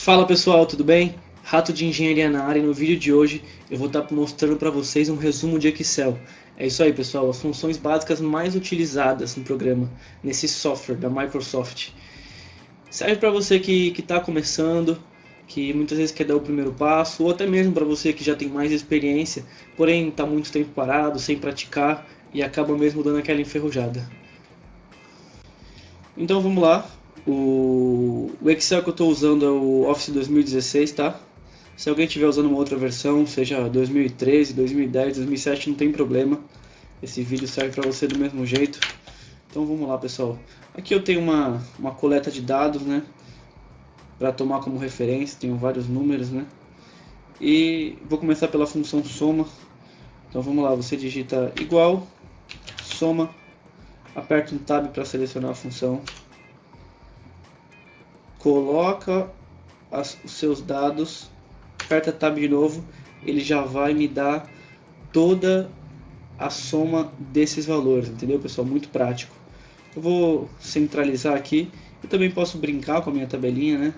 Fala pessoal, tudo bem? Rato de Engenharia na área e no vídeo de hoje eu vou estar mostrando para vocês um resumo de Excel. É isso aí pessoal, as funções básicas mais utilizadas no programa, nesse software da Microsoft. Serve para você que está começando, que muitas vezes quer dar o primeiro passo, ou até mesmo para você que já tem mais experiência, porém está muito tempo parado, sem praticar e acaba mesmo dando aquela enferrujada. Então vamos lá. O Excel que eu estou usando é o Office 2016, tá? Se alguém estiver usando uma outra versão, seja 2013, 2010, 2007, não tem problema. Esse vídeo serve para você do mesmo jeito. Então vamos lá, pessoal. Aqui eu tenho uma coleta de dados, né? Para tomar como referência, tenho vários números, né? E vou começar pela função soma. Então vamos lá, você digita igual, soma, aperta um tab para selecionar a função. Coloca os seus dados, aperta tab de novo, ele já vai me dar toda a soma desses valores, entendeu pessoal? Muito prático. Eu vou centralizar aqui, eu também posso brincar com a minha tabelinha, né?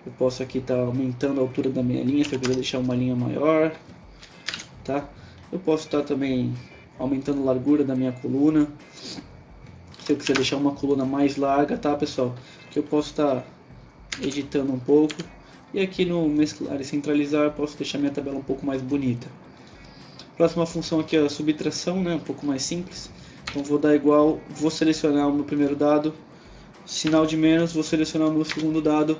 Eu posso aqui estar aumentando a altura da minha linha, se eu quiser deixar uma linha maior, tá? Eu posso estar também aumentando a largura da minha coluna, se eu quiser deixar uma coluna mais larga, tá pessoal? Que eu posso estar editando um pouco, e aqui no mesclar e centralizar eu posso deixar minha tabela um pouco mais bonita. Próxima função aqui é a subtração, né, um pouco mais simples. Então vou dar igual, vou selecionar o meu primeiro dado, sinal de menos, vou selecionar o meu segundo dado,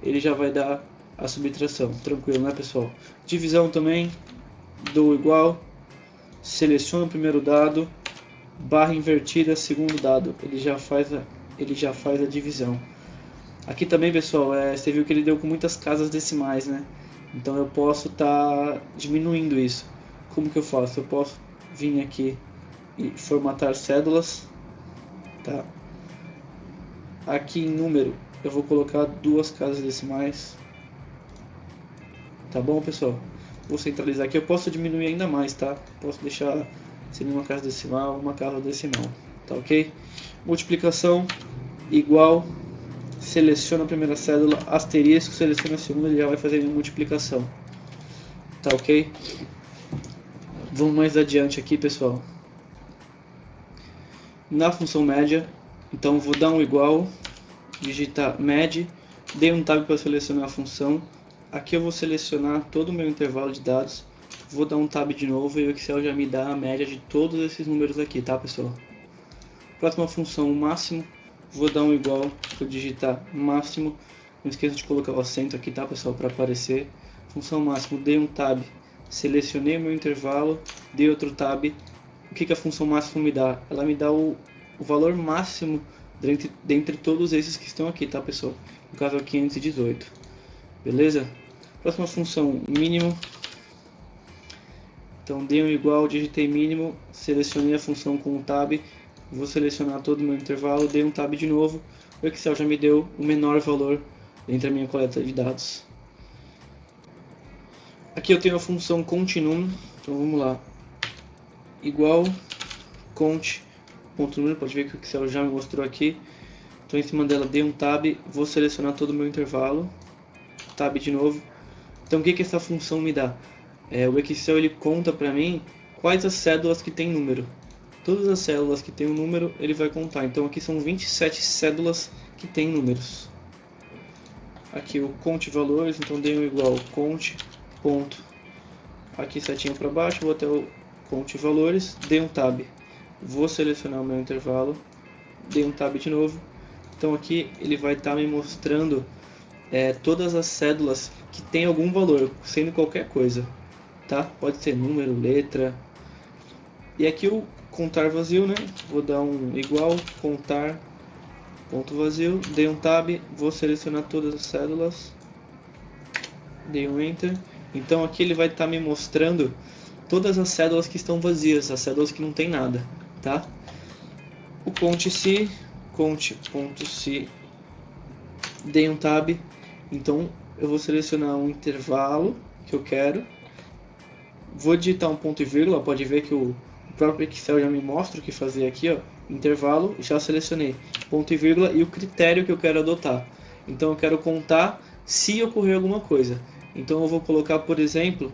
ele já vai dar a subtração, tranquilo, né pessoal? Divisão também, dou igual, seleciono o primeiro dado, barra invertida, segundo dado, ele já faz a divisão. Aqui também, pessoal, você viu que ele deu com muitas casas decimais, né? Então eu posso estar diminuindo isso. Como que eu faço? Eu posso vir aqui e formatar cédulas, tá? Aqui em número eu vou colocar 2 casas decimais, tá bom, pessoal? Vou centralizar aqui. Eu posso diminuir ainda mais, tá? Posso deixar sem uma casa decimal, uma casa decimal, tá ok? Multiplicação igual. Seleciona a primeira cédula, asterisco, seleciona a segunda, ele já vai fazer a multiplicação. Tá ok? Vamos mais adiante aqui, pessoal. Na função média, então vou dar um igual, digitar med, dei um tab para selecionar a função. Aqui eu vou selecionar todo o meu intervalo de dados, vou dar um tab de novo e o Excel já me dá a média de todos esses números aqui, tá pessoal? Próxima função, máximo. Vou dar um igual, vou digitar máximo, não esqueça de colocar o acento aqui, tá pessoal, para aparecer. Função máximo, dei um tab, selecionei o meu intervalo, dei outro tab. O que a função máximo me dá? Ela me dá o valor máximo dentre todos esses que estão aqui, tá pessoal? No caso é 518, beleza? Próxima função, mínimo. Então dei um igual, digitei mínimo, selecionei a função com o tab. Vou selecionar todo o meu intervalo, dei um tab de novo, o Excel já me deu o menor valor entre a minha coleta de dados. Aqui eu tenho a função continuum, então vamos lá, igual, cont, ponto número, pode ver que o Excel já me mostrou aqui. Então em cima dela dei um tab, vou selecionar todo o meu intervalo, tab de novo. Então o que essa função me dá? O Excel ele conta para mim quais as cédulas que tem número. Todas as células que tem um número, ele vai contar. Então aqui são 27 cédulas que tem números. Aqui o conte valores, então dei um igual conte, ponto. Aqui setinha para baixo, vou até o conte valores, dei um tab. Vou selecionar o meu intervalo, dei um tab de novo. Então aqui ele vai estar me mostrando todas as cédulas que tem algum valor, sendo qualquer coisa. Tá? Pode ser número, letra. E aqui o contar vazio, né? Vou dar um igual, contar, ponto vazio, dei um tab, vou selecionar todas as cédulas, dei um enter. Então aqui ele vai estar me mostrando todas as cédulas que estão vazias, as cédulas que não tem nada, tá? O conte-se, conte.se, dei um tab, então eu vou selecionar um intervalo que eu quero, vou digitar um ponto e vírgula, pode ver que o próprio Excel já me mostra o que fazer aqui, ó, intervalo, já selecionei ponto e vírgula e o critério que eu quero adotar. Então eu quero contar se ocorrer alguma coisa. Então eu vou colocar, por exemplo,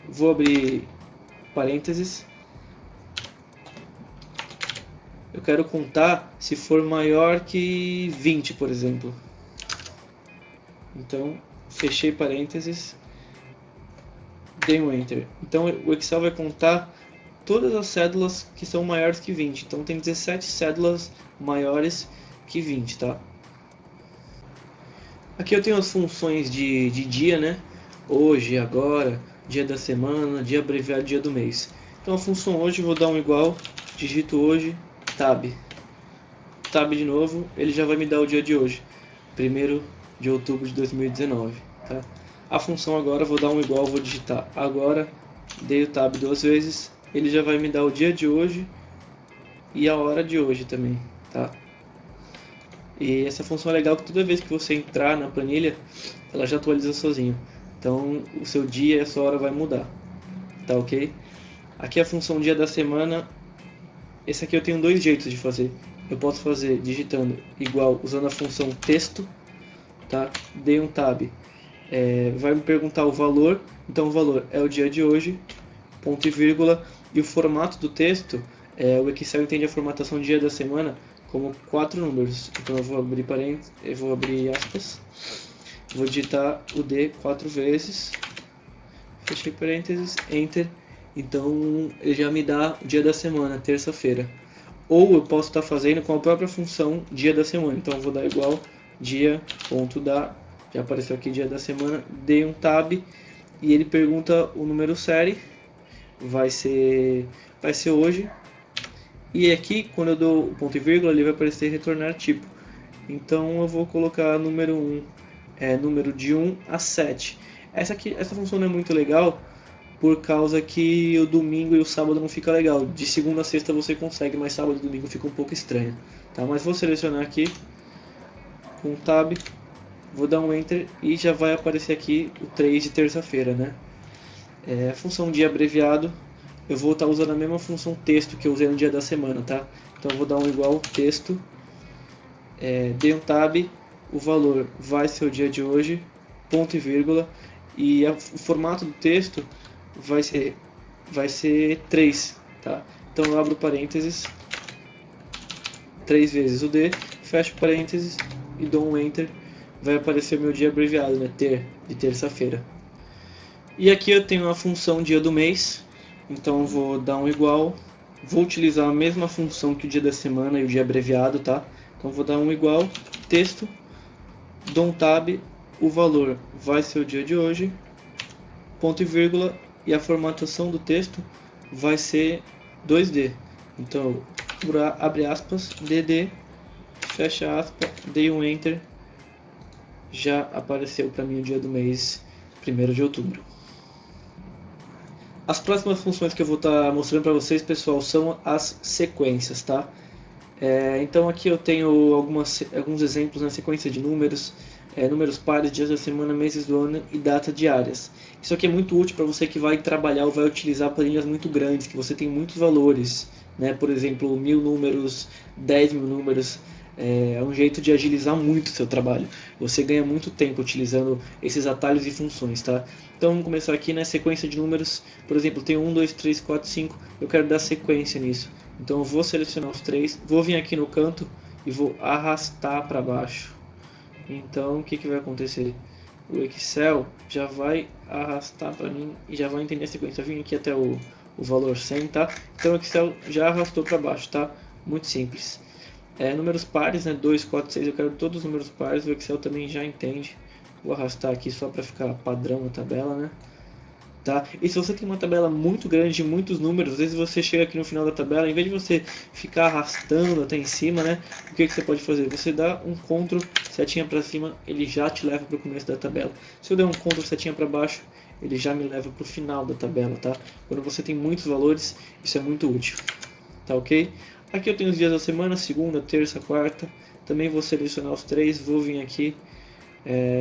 vou abrir parênteses. Eu quero contar se for maior que 20, por exemplo. Então, fechei parênteses, dei um Enter. Então o Excel vai contar todas as cédulas que são maiores que 20. Então tem 17 cédulas maiores que 20, tá? Aqui eu tenho as funções de dia, né? Hoje, agora, dia da semana, dia abreviado, dia do mês. Então a função hoje, vou dar um igual, digito hoje, tab. Tab de novo, ele já vai me dar o dia de hoje, 1º de outubro de 2019. Tá? A função agora, vou dar um igual, vou digitar agora, dei o tab 2 vezes, ele já vai me dar o dia de hoje e a hora de hoje também. Tá? E essa função é legal que toda vez que você entrar na planilha, ela já atualiza sozinho. Então o seu dia e a sua hora vai mudar. Tá ok? Aqui a função dia da semana. Esse aqui eu tenho dois jeitos de fazer. Eu posso fazer digitando igual, usando a função texto. Tá? Dei um tab. Vai me perguntar o valor. Então o valor é o dia de hoje, ponto e vírgula. E o formato do texto, o Excel entende a formatação dia da semana como 4 números. Então eu vou abrir parênteses, eu vou abrir aspas, vou digitar o D 4 vezes, fechei parênteses, Enter. Então ele já me dá o dia da semana, terça-feira. Ou eu posso estar fazendo com a própria função dia da semana. Então eu vou dar igual dia.dar, já apareceu aqui dia da semana, dei um tab e ele pergunta o número série, vai ser hoje. E aqui, quando eu dou o ponto e vírgula, ele vai aparecer retornar tipo. Então eu vou colocar número 1, número de 1 a 7. Essa função não é muito legal, por causa que o domingo e o sábado não fica legal. De segunda a sexta você consegue, mas sábado e domingo fica um pouco estranho. Tá? Mas vou selecionar aqui, com o tab, vou dar um Enter e já vai aparecer aqui o 3 de terça-feira, né? A função dia abreviado, eu vou estar usando a mesma função texto que eu usei no dia da semana, tá? Então eu vou dar um igual texto, dei um tab, o valor vai ser o dia de hoje, ponto e vírgula, e o formato do texto vai ser 3, tá? Então eu abro parênteses, 3 vezes o D, fecho parênteses e dou um Enter, vai aparecer o meu dia abreviado, né? De terça-feira. E aqui eu tenho a função dia do mês. Então eu vou dar um igual, vou utilizar a mesma função que o dia da semana e o dia abreviado, tá? Então vou dar um igual, texto, dou um tab, o valor vai ser o dia de hoje, ponto e vírgula, e a formatação do texto vai ser 2D. Então, abre aspas, DD, fecha aspas, dei um Enter, já apareceu para mim o dia do mês, 1º de outubro. As próximas funções que eu vou estar mostrando para vocês, pessoal, são as sequências, tá? Então aqui eu tenho alguns exemplos na sequência de números, números pares, dias da semana, meses do ano e data diárias. Isso aqui é muito útil para você que vai trabalhar ou vai utilizar planilhas muito grandes, que você tem muitos valores, né? Por exemplo, 1000 números, 10.000 números. É um jeito de agilizar muito o seu trabalho. Você ganha muito tempo utilizando esses atalhos e funções, tá? Então vamos começar aqui na sequência de números. Por exemplo, tem 1, 2, 3, 4, 5. Eu quero dar sequência nisso. Então eu vou selecionar os 3. Vou vir aqui no canto e vou arrastar para baixo. Então o que vai acontecer? O Excel já vai arrastar para mim e já vai entender a sequência. Eu vim aqui até o valor 100, tá? Então o Excel já arrastou para baixo, tá? Muito simples. Números pares, né? 2, 4, 6, eu quero todos os números pares, o Excel também já entende. Vou arrastar aqui só para ficar padrão a tabela, né? Tá? E se você tem uma tabela muito grande de muitos números, às vezes você chega aqui no final da tabela, em vez de você ficar arrastando até em cima, né? O que você pode fazer? Você dá um Ctrl, setinha para cima, ele já te leva para o começo da tabela. Se eu der um Ctrl, setinha para baixo, ele já me leva para o final da tabela, tá? Quando você tem muitos valores, isso é muito útil, tá ok? Aqui eu tenho os dias da semana, segunda, terça, quarta. Também vou selecionar os 3, vou vir aqui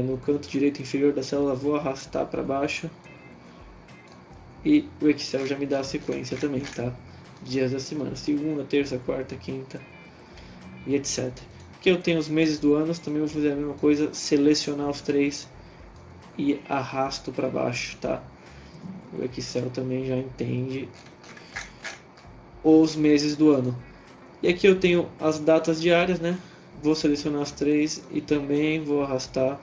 no canto direito inferior da célula, vou arrastar para baixo. E o Excel já me dá a sequência também, tá? Dias da semana, segunda, terça, quarta, quinta e etc. O Aqui eu tenho os meses do ano, também vou fazer a mesma coisa, selecionar os 3 e arrasto para baixo, tá? O Excel também já entende os meses do ano. E aqui eu tenho as datas diárias, né? Vou selecionar as 3 e também vou arrastar.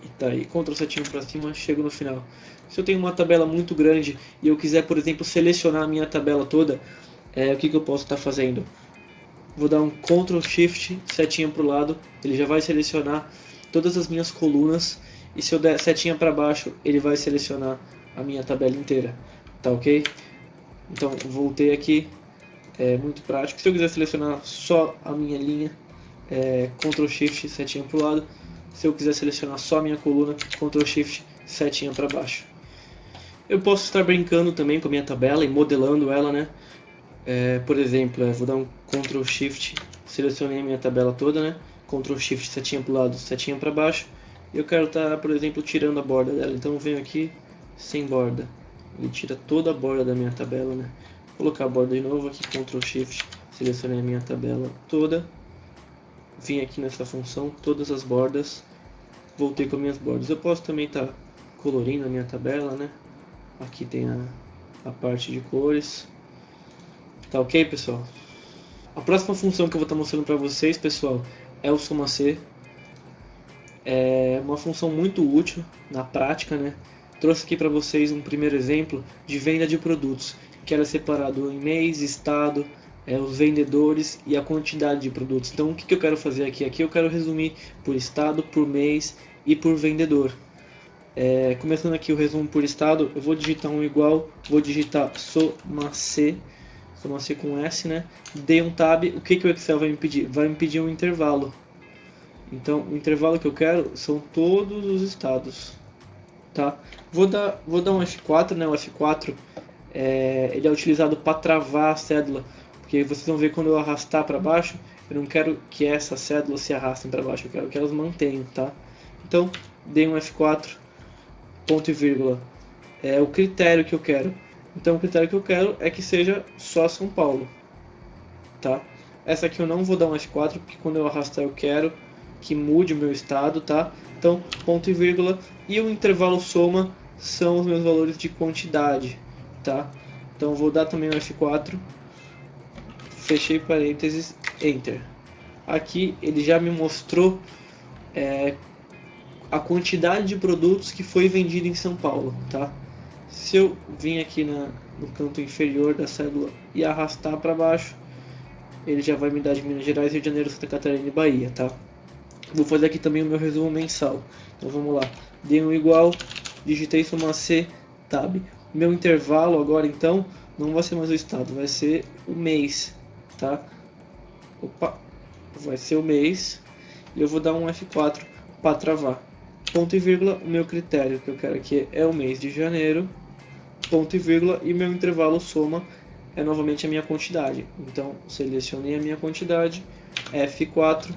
E tá aí, Ctrl setinho para cima, chego no final. Se eu tenho uma tabela muito grande e eu quiser, por exemplo, selecionar a minha tabela toda, o que eu posso estar fazendo? Vou dar um Ctrl Shift, setinha para o lado, ele já vai selecionar todas as minhas colunas. E se eu der setinha para baixo, ele vai selecionar a minha tabela inteira, tá ok? Então voltei aqui, é muito prático. Se eu quiser selecionar só a minha linha, Ctrl Shift, setinha para o lado. Se eu quiser selecionar só a minha coluna, Ctrl Shift, setinha para baixo. Eu posso estar brincando também com a minha tabela e modelando ela, né? Por exemplo, vou dar um Ctrl Shift, selecionei a minha tabela toda, né? Ctrl Shift, setinha para o lado, setinha para baixo. Eu quero estar, por exemplo, tirando a borda dela, então eu venho aqui sem borda. Ele tira toda a borda da minha tabela, né? Vou colocar a borda de novo aqui, Ctrl Shift, selecionei a minha tabela toda. Vim aqui nessa função, todas as bordas, voltei com as minhas bordas. Eu posso também estar colorindo a minha tabela, né? Aqui tem a parte de cores. Tá ok, pessoal? A próxima função que eu vou estar mostrando para vocês, pessoal, é o Soma C. É uma função muito útil na prática, né? Trouxe aqui para vocês um primeiro exemplo de venda de produtos, que era separado em mês, estado, os vendedores e a quantidade de produtos. Então o que eu quero fazer aqui? Aqui eu quero resumir por estado, por mês e por vendedor. Começando aqui o resumo por estado, eu vou digitar um igual, vou digitar Soma C com S, né? Dei um tab, o que o Excel vai me pedir? Vai me pedir um intervalo. Então, o intervalo que eu quero são todos os estados, tá? Vou dar um F4, né? O F4 ele é utilizado para travar a cédula, porque vocês vão ver quando eu arrastar para baixo, eu não quero que essa cédula se arrastem para baixo, eu quero que elas mantenham, tá? Então, dei um F4, ponto e vírgula, é o critério que eu quero. Então, o critério que eu quero é que seja só São Paulo, tá? Essa aqui eu não vou dar um F4, porque quando eu arrastar eu quero que mude o meu estado, tá? Então, ponto e vírgula, e o intervalo soma são os meus valores de quantidade, tá? Então, vou dar também um F4, fechei parênteses, Enter. Aqui ele já me mostrou a quantidade de produtos que foi vendido em São Paulo, tá? Se eu vir aqui no canto inferior da cédula e arrastar para baixo, ele já vai me dar de Minas Gerais, Rio de Janeiro, Santa Catarina e Bahia, tá? Vou fazer aqui também o meu resumo mensal. Então vamos lá. Dei um igual, digitei Soma C, tab. Meu intervalo agora então não vai ser mais o estado, vai ser o mês, tá? Opa, vai ser o mês. E eu vou dar um F4 para travar. Ponto e vírgula, o meu critério que eu quero aqui é o mês de janeiro. Ponto e vírgula, e meu intervalo soma é novamente a minha quantidade. Então selecionei a minha quantidade, F4.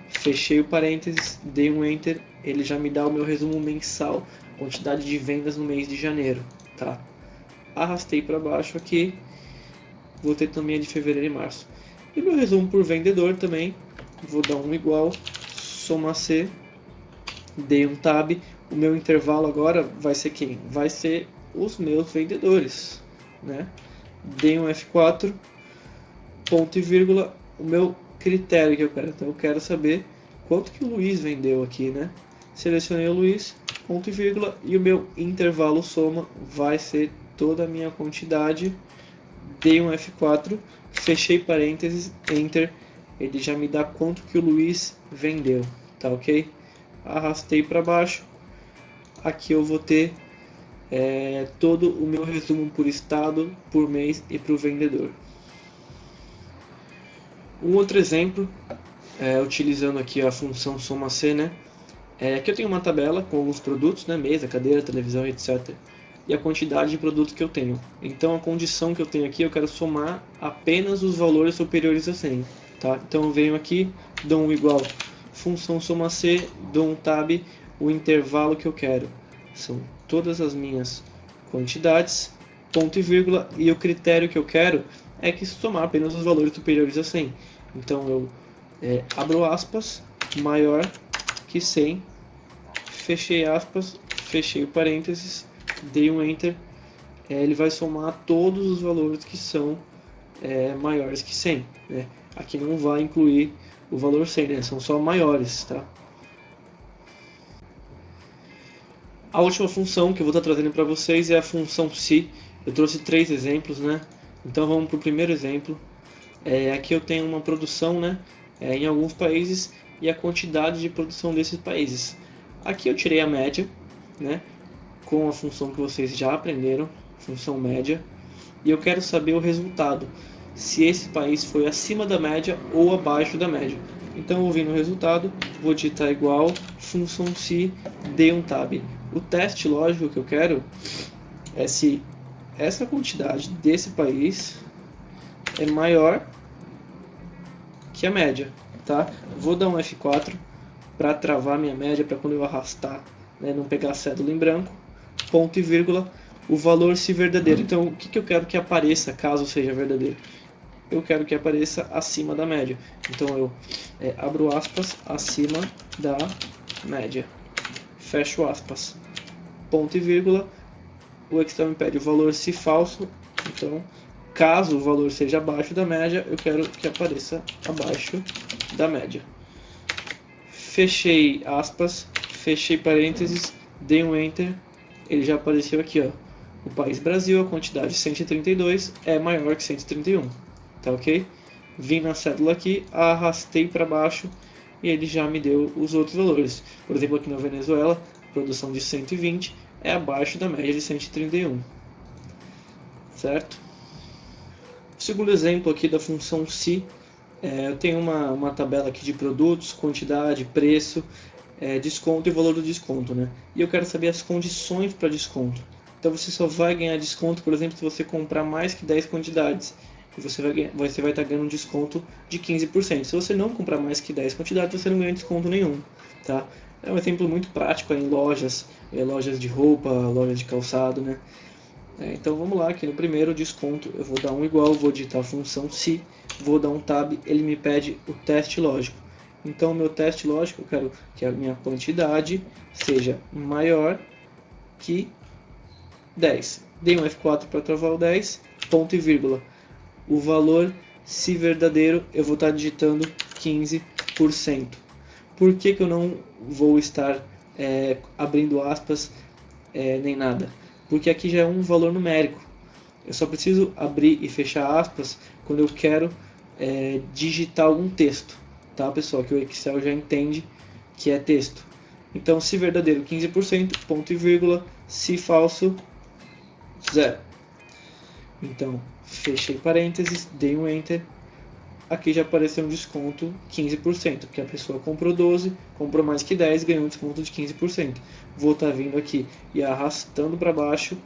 Fechei o parênteses, dei um Enter, ele já me dá o meu resumo mensal, quantidade de vendas no mês de janeiro, tá? Arrastei para baixo aqui, vou ter também a de fevereiro e março. E meu resumo por vendedor também, vou dar um igual, Soma C, dei um tab, o meu intervalo agora vai ser quem? Vai ser os meus vendedores, né? Dei um F4, ponto e vírgula, o meu critério que eu quero. Então eu quero saber quanto que o Luiz vendeu aqui, né? Selecionei o Luiz, ponto e vírgula, e o meu intervalo soma vai ser toda a minha quantidade. Dei um F4, fechei parênteses, Enter, ele já me dá quanto que o Luiz vendeu, tá ok? Arrastei para baixo, aqui eu vou ter todo o meu resumo por estado, por mês e para o vendedor. Um outro exemplo, utilizando aqui a função Soma C, né? Aqui eu tenho uma tabela com alguns produtos, né? Mesa, cadeira, televisão, etc. E a quantidade de produtos que eu tenho. Então a condição que eu tenho aqui, eu quero somar apenas os valores superiores a 100. Tá? Então eu venho aqui, dou um igual, função Soma C, dou um tab, o intervalo que eu quero. São todas as minhas quantidades, ponto e vírgula, e o critério que eu quero é que somar apenas os valores superiores a 100. Então eu abro aspas, maior que 100, fechei aspas, fechei o parênteses, dei um Enter, ele vai somar todos os valores que são maiores que 100. Né? Aqui não vai incluir o valor 100, né? São só maiores. Tá? A última função que eu vou estar trazendo para vocês é a função se. Eu trouxe 3 exemplos, né? Então vamos para o primeiro exemplo. Aqui eu tenho uma produção, né? Em alguns países e a quantidade de produção desses países. Aqui eu tirei a média, né? Com a função que vocês já aprenderam, função média. E eu quero saber o resultado, se esse país foi acima da média ou abaixo da média. Então eu vou vir no resultado, vou digitar igual, função se, dei um tab. O teste lógico que eu quero é se essa quantidade desse país é maior que a média, tá? Vou dar um F4 para travar minha média, para quando eu arrastar, né, não pegar a cédula em branco, ponto e vírgula, o valor se verdadeiro. Então, o que eu quero que apareça caso seja verdadeiro? Eu quero que apareça acima da média. Então, eu abro aspas, acima da média. Fecho aspas. Ponto e vírgula. O Excel me pede o valor se falso. Então, caso o valor seja abaixo da média, eu quero que apareça abaixo da média. Fechei aspas, fechei parênteses, dei um Enter. Ele já apareceu aqui, ó. O país Brasil, a quantidade 132 é maior que 131. Tá ok? Vim na cédula aqui, arrastei para baixo e ele já me deu os outros valores. Por exemplo, aqui na Venezuela, produção de 120 é abaixo da média de 131. Certo? O segundo exemplo aqui da função se, eu tenho uma tabela aqui de produtos, quantidade, preço, desconto e valor do desconto, né? E eu quero saber as condições para desconto. Então você só vai ganhar desconto, por exemplo, se você comprar mais que 10 quantidades. E você vai estar ganhando um desconto de 15%. Se você não comprar mais que 10 quantidades, você não ganha desconto nenhum. Tá? É um exemplo muito prático em lojas, lojas de roupa, lojas de calçado, né? Então vamos lá, aqui no primeiro desconto eu vou dar um igual, vou digitar a função se, vou dar um tab, ele me pede o teste lógico. Então o meu teste lógico, eu quero que a minha quantidade seja maior que 10. Dei um F4 para travar o 10, ponto e vírgula. O valor, se verdadeiro, eu vou estar digitando 15%. Por que eu não vou estar abrindo aspas nem nada? Porque aqui já é um valor numérico. Eu só preciso abrir e fechar aspas quando eu quero digitar algum texto. Tá, pessoal? Que o Excel já entende que é texto. Então, se verdadeiro, 15%, ponto e vírgula, se falso, 0. Então, fechei parênteses, dei um Enter. Aqui já apareceu um desconto 15%, porque a pessoa comprou 12, comprou mais que 10, ganhou um desconto de 15%. Vou estar vindo aqui e arrastando para baixo,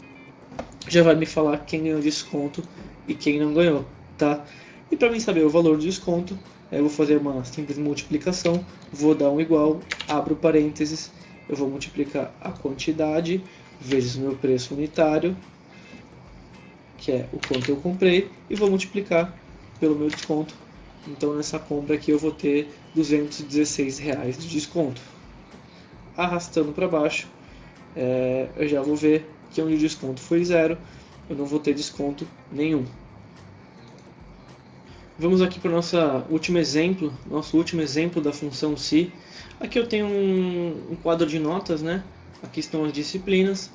já vai me falar quem ganhou desconto e quem não ganhou, tá? E para mim saber o valor do desconto, eu vou fazer uma simples multiplicação, vou dar um igual, abro parênteses, eu vou multiplicar a quantidade vezes o meu preço unitário, que é o quanto eu comprei, e vou multiplicar pelo meu desconto. Então nessa compra aqui eu vou ter R$216 de desconto. Arrastando para baixo, eu já vou ver que onde o desconto foi 0, eu não vou ter desconto nenhum. Vamos aqui para o nosso último exemplo da função se. Aqui eu tenho um quadro de notas, né? Aqui estão as disciplinas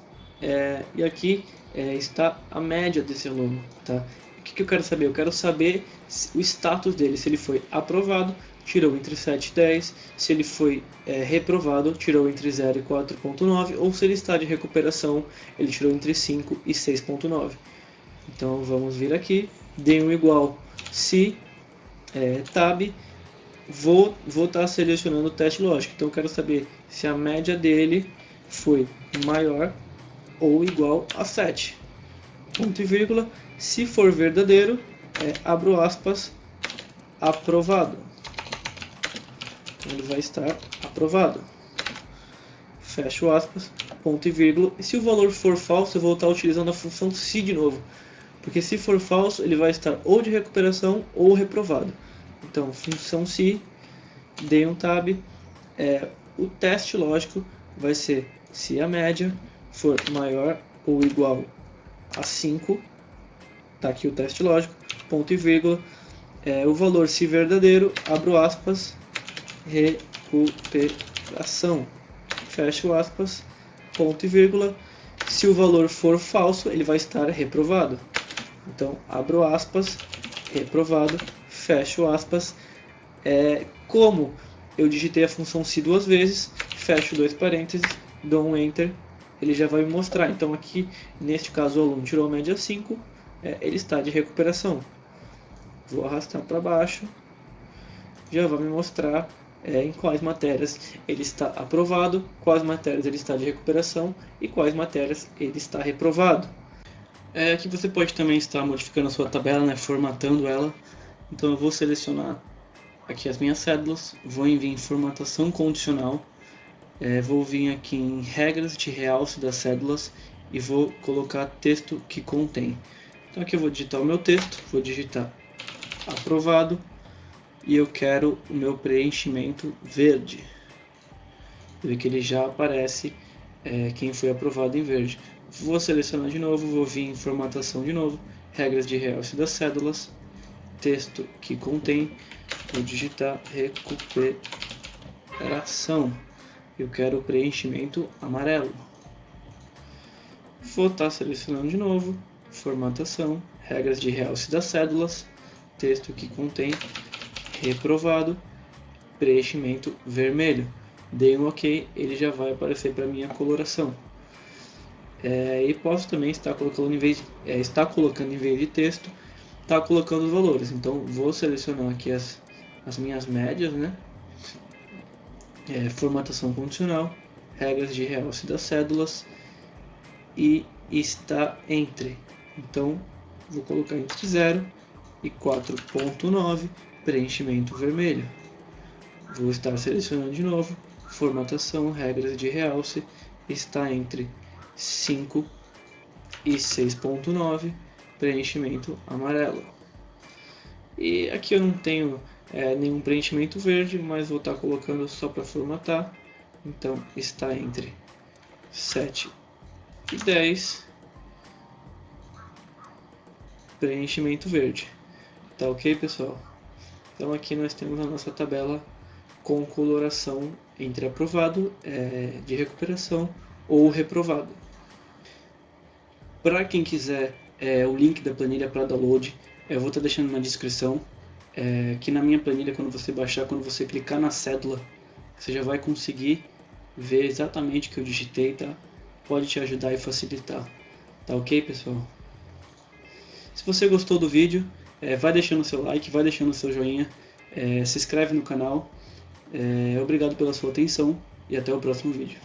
e aqui está a média desse aluno, tá? O que eu quero saber? Eu quero saber o status dele, se ele foi aprovado, tirou entre 7 e 10, se ele foi reprovado, tirou entre 0 e 4.9, ou se ele está de recuperação, ele tirou entre 5 e 6.9. Então vamos vir aqui, dei um igual se tab, vou estar selecionando o teste lógico. Então eu quero saber se a média dele foi maior ou igual a 7. Ponto e vírgula. Se for verdadeiro, abro aspas, aprovado. Então ele vai estar aprovado. Fecho aspas, ponto e vírgula. E se o valor for falso, eu vou estar utilizando a função se de novo. Porque se for falso, ele vai estar ou de recuperação ou reprovado. Então, função se, dei um tab, o teste lógico vai ser se a média for maior ou igual a 5, tá aqui o teste lógico, ponto e vírgula, o valor se verdadeiro, abro aspas, recuperação, fecho aspas, ponto e vírgula, se o valor for falso, ele vai estar reprovado. Então, abro aspas, reprovado, fecho aspas. Como eu digitei a função se duas vezes, fecho dois parênteses, dou um enter, ele já vai me mostrar. Então aqui, neste caso, o aluno tirou a média 5, ele está de recuperação. Vou arrastar para baixo, já vai me mostrar em quais matérias ele está aprovado, quais matérias ele está de recuperação e quais matérias ele está reprovado. Aqui você pode também estar modificando a sua tabela, né, formatando ela. Então eu vou selecionar aqui as minhas cédulas, vou vir em formatação condicional, vou vir aqui em regras de realce das cédulas e vou colocar texto que contém. Então aqui eu vou digitar o meu texto, vou digitar aprovado e eu quero o meu preenchimento verde. Vê que ele já aparece quem foi aprovado em verde. Vou selecionar de novo, vou vir em formatação de novo, regras de realce das cédulas, texto que contém, vou digitar recuperação. Eu quero o preenchimento amarelo. Vou estar selecionando de novo, formatação, regras de realce das cédulas, texto que contém, reprovado, preenchimento vermelho. Dei um OK, ele já vai aparecer para minha coloração. E posso também estar colocando em vez de texto, tá colocando os valores. Então vou selecionar aqui as minhas médias, né? Formatação condicional, regras de realce das cédulas e está entre. Então vou colocar entre 0 e 4.9, preenchimento vermelho. Vou estar selecionando de novo, formatação, regras de realce, está entre 5 e 6.9, preenchimento amarelo. E aqui eu não tenho nenhum preenchimento verde, mas vou estar colocando só para formatar. Então está entre 7 e 10, preenchimento verde. Tá ok, pessoal? Então aqui nós temos a nossa tabela com coloração entre aprovado, de recuperação ou reprovado. Para quem quiser o link da planilha para download, eu vou estar deixando na descrição. Que na minha planilha, quando você baixar, quando você clicar na cédula, você já vai conseguir ver exatamente o que eu digitei, tá? Pode te ajudar e facilitar. Tá ok, pessoal? Se você gostou do vídeo, vai deixando seu like, vai deixando seu joinha, se inscreve no canal. Obrigado pela sua atenção e até o próximo vídeo.